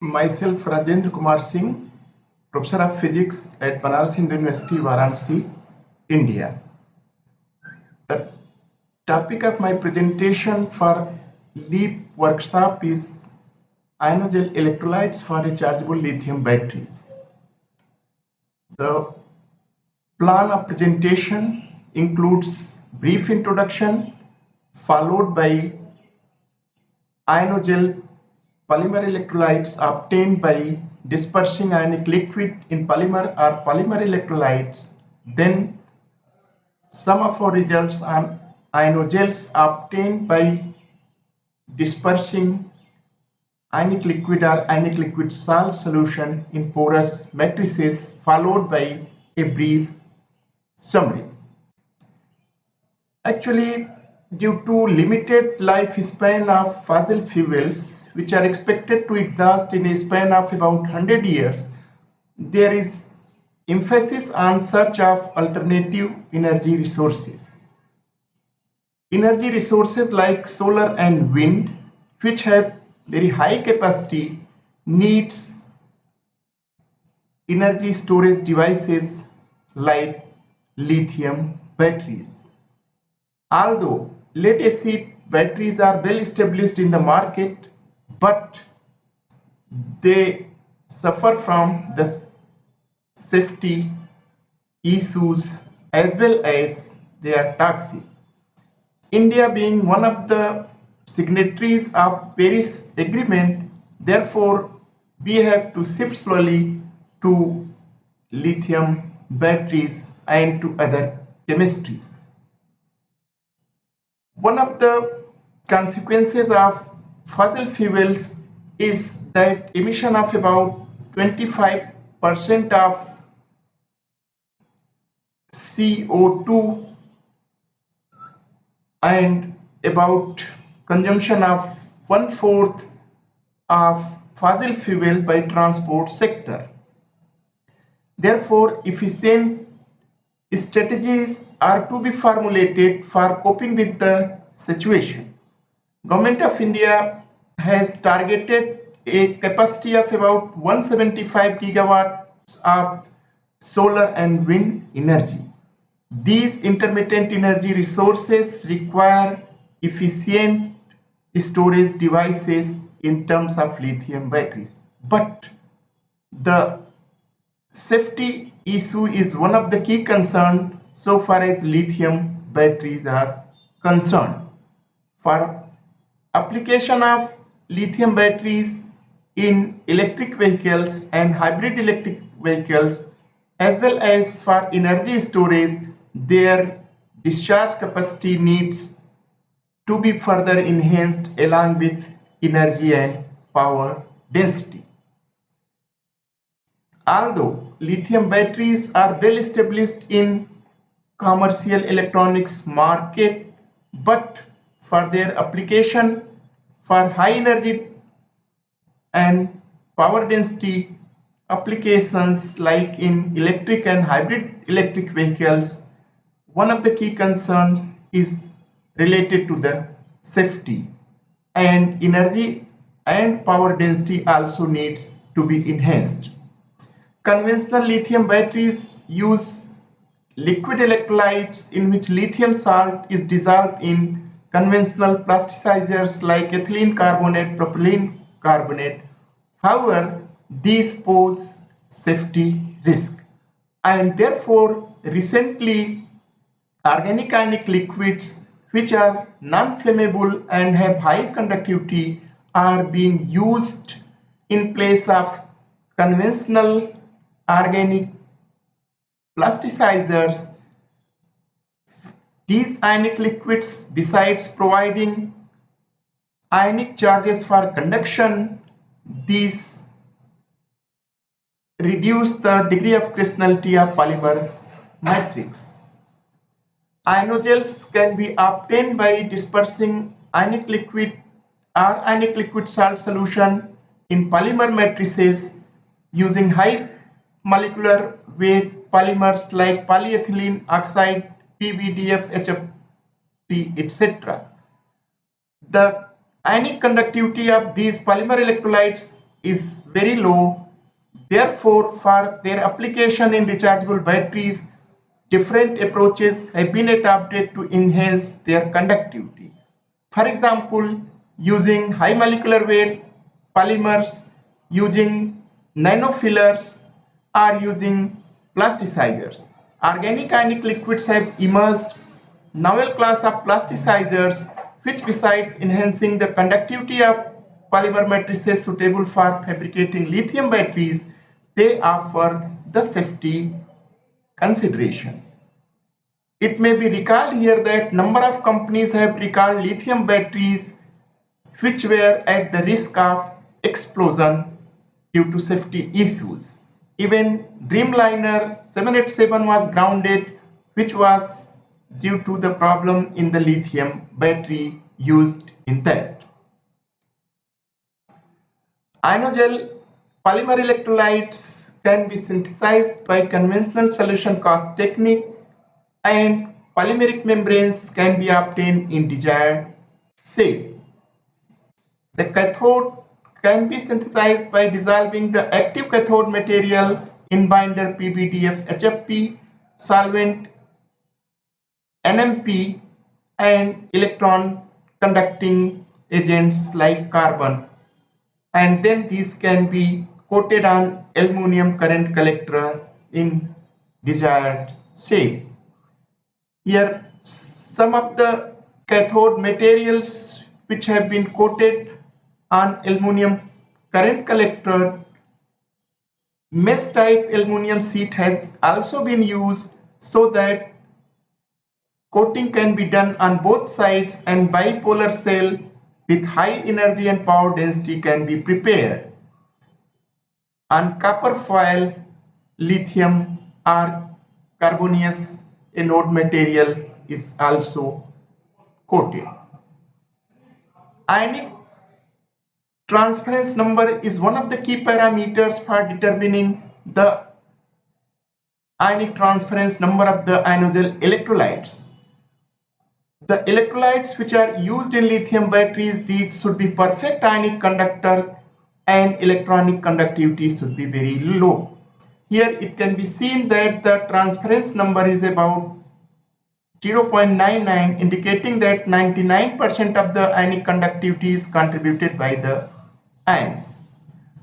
Myself, Rajendra Kumar Singh, Professor of Physics at Banaras Hindu University, Varanasi, India. The topic of my presentation for LEAP workshop is Ionogel electrolytes for rechargeable lithium batteries. The plan of presentation includes brief introduction followed by Ionogel polymer electrolytes obtained by dispersing ionic liquid in polymer or polymer electrolytes. Then some of our results on Ionogels obtained by dispersing ionic liquid or ionic liquid salt solution in porous matrices, followed by a brief summary. Actually, due to limited lifespan of fossil fuels, which are expected to exhaust in a span of about 100 years, there is emphasis on search of alternative energy resources. Energy resources like solar and wind, which have very high capacity, needs energy storage devices like lithium batteries. Although lead acid batteries are well established in the market, but they suffer from the safety issues as well as they are toxic. India being one of the signatories of Paris Agreement, therefore we have to shift slowly to lithium batteries and to other chemistries. One of the consequences of fossil fuels is that emission of about 25% of CO2 and about consumption of 1/4 of fossil fuel by transport sector. Therefore, efficient strategies are to be formulated for coping with the situation. Government of India has targeted a capacity of about 175 gigawatts of solar and wind energy. These intermittent energy resources require efficient storage devices in terms of lithium batteries. But the safety issue is one of the key concerns so far as lithium batteries are concerned. For application of lithium batteries in electric vehicles and hybrid electric vehicles, as well as for energy storage, their discharge capacity needs to be further enhanced along with energy and power density. Although lithium batteries are well established in commercial electronics market, but for their application for high energy and power density applications like in electric and hybrid electric vehicles, one of the key concerns is related to the safety, and energy and power density also needs to be enhanced. Conventional lithium batteries use liquid electrolytes in which lithium salt is dissolved in conventional plasticizers like ethylene carbonate, propylene carbonate. However, these pose safety risk, and therefore recently organic ionic liquids which are non-flammable and have high conductivity are being used in place of conventional organic plasticizers. These ionic liquids, besides providing ionic charges for conduction, these reduce the degree of crystallinity of polymer matrix. Ionogels can be obtained by dispersing ionic liquid or ionic liquid salt solution in polymer matrices using high molecular weight polymers like polyethylene oxide, PVDF, HFP, etc. The ionic conductivity of these polymer electrolytes is very low. Therefore, for their application in rechargeable batteries, different approaches have been adopted to enhance their conductivity. For example, using high molecular weight polymers, using nanofillers, or using plasticizers. Organic ionic liquids have emerged novel class of plasticizers which, besides enhancing the conductivity of polymer matrices suitable for fabricating lithium batteries, they offer the safety consideration. It may be recalled here that number of companies have recalled lithium batteries which were at the risk of explosion due to safety issues. Even Dreamliner 787 was grounded, which was due to the problem in the lithium battery used in that. Ionogel polymer electrolytes can be synthesized by conventional solution cost technique, and polymeric membranes can be obtained in desired shape. The cathode can be synthesized by dissolving the active cathode material in binder PBDF HFP, solvent NMP, and electron conducting agents like carbon, and then these can be coated on aluminum current collector in desired shape. Here some of the cathode materials which have been coated on aluminum current collector. Mesh type aluminum sheet has also been used so that coating can be done on both sides, and bipolar cell with high energy and power density can be prepared. On copper foil, lithium or carbonious anode material is also coated. Ionic transference number is one of the key parameters for determining the ionic transference number of the ionogel electrolytes. The electrolytes which are used in lithium batteries, these should be perfect ionic conductor and electronic conductivity should be very low. Here it can be seen that the transference number is about 0.99, indicating that 99% of the ionic conductivity is contributed by the ions.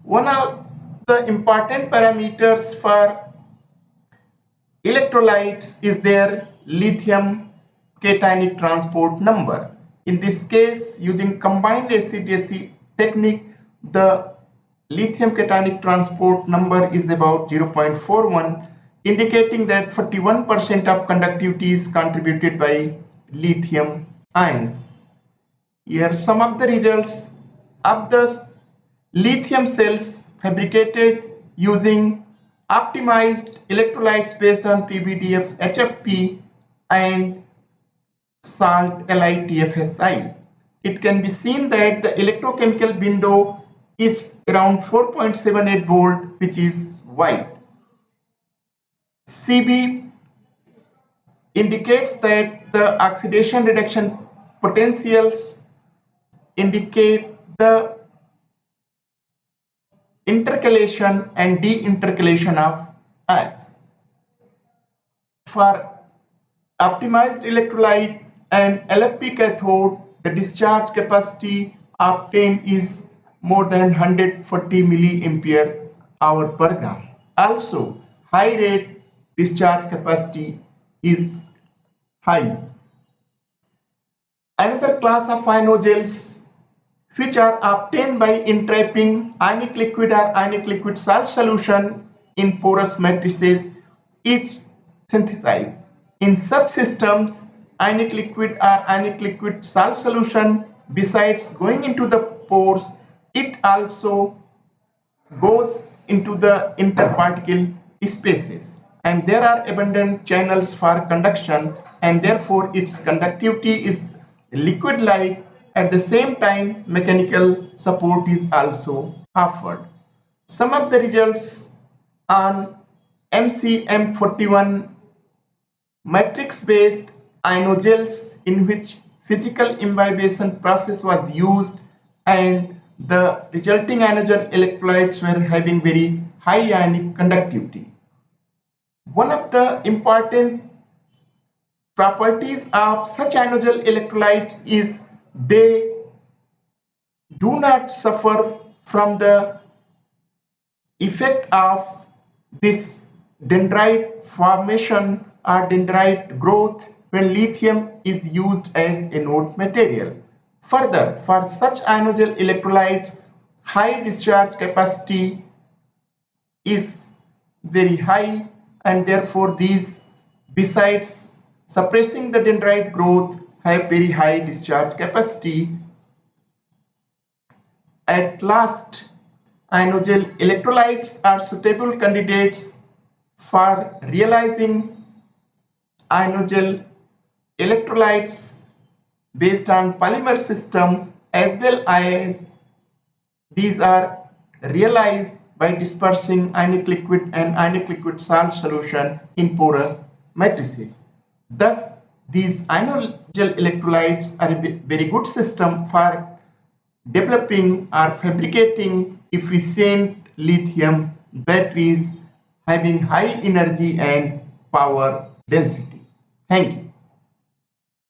One of the important parameters for electrolytes is their lithium cationic transport number. In this case, using combined acid-acid technique, the lithium cationic transport number is about 0.41, indicating that 41% of conductivity is contributed by lithium ions. Here are some of the results of the lithium cells fabricated using optimized electrolytes based on PBDF HFP and salt LiTFSI. It can be seen that the electrochemical window is around 4.78 volt, which is wide. CB indicates that the oxidation reduction potentials indicate the intercalation and deintercalation of ions. For optimized electrolyte and LFP cathode, the discharge capacity obtained is more than 140 milliampere hour per gram. Also, high rate discharge capacity is high. Another class of ionogels which are obtained by entrapping ionic liquid or ionic liquid salt solution in porous matrices is synthesized. In such systems, ionic liquid or ionic liquid salt solution, besides going into the pores, it also goes into the interparticle spaces, and there are abundant channels for conduction, and therefore its conductivity is liquid-like. At the same time, mechanical support is also offered. Some of the results on MCM41 matrix-based ionogels in which physical imbibition process was used and the resulting ionogen electrolytes were having very high ionic conductivity. One of the important properties of such ionogel electrolytes is they do not suffer from the effect of this dendrite formation or dendrite growth when lithium is used as anode material. Further, for such ionogel electrolytes, high discharge capacity is very high, and therefore these, besides suppressing the dendrite growth, have very high discharge capacity. At last, ionogel electrolytes are suitable candidates for realizing ionogel electrolytes based on polymer system, as well as these are realized by dispersing ionic liquid and ionic liquid salt solution in porous matrices. Thus, these ionogel electrolytes are a very good system for developing or fabricating efficient lithium batteries having high energy and power density. Thank you.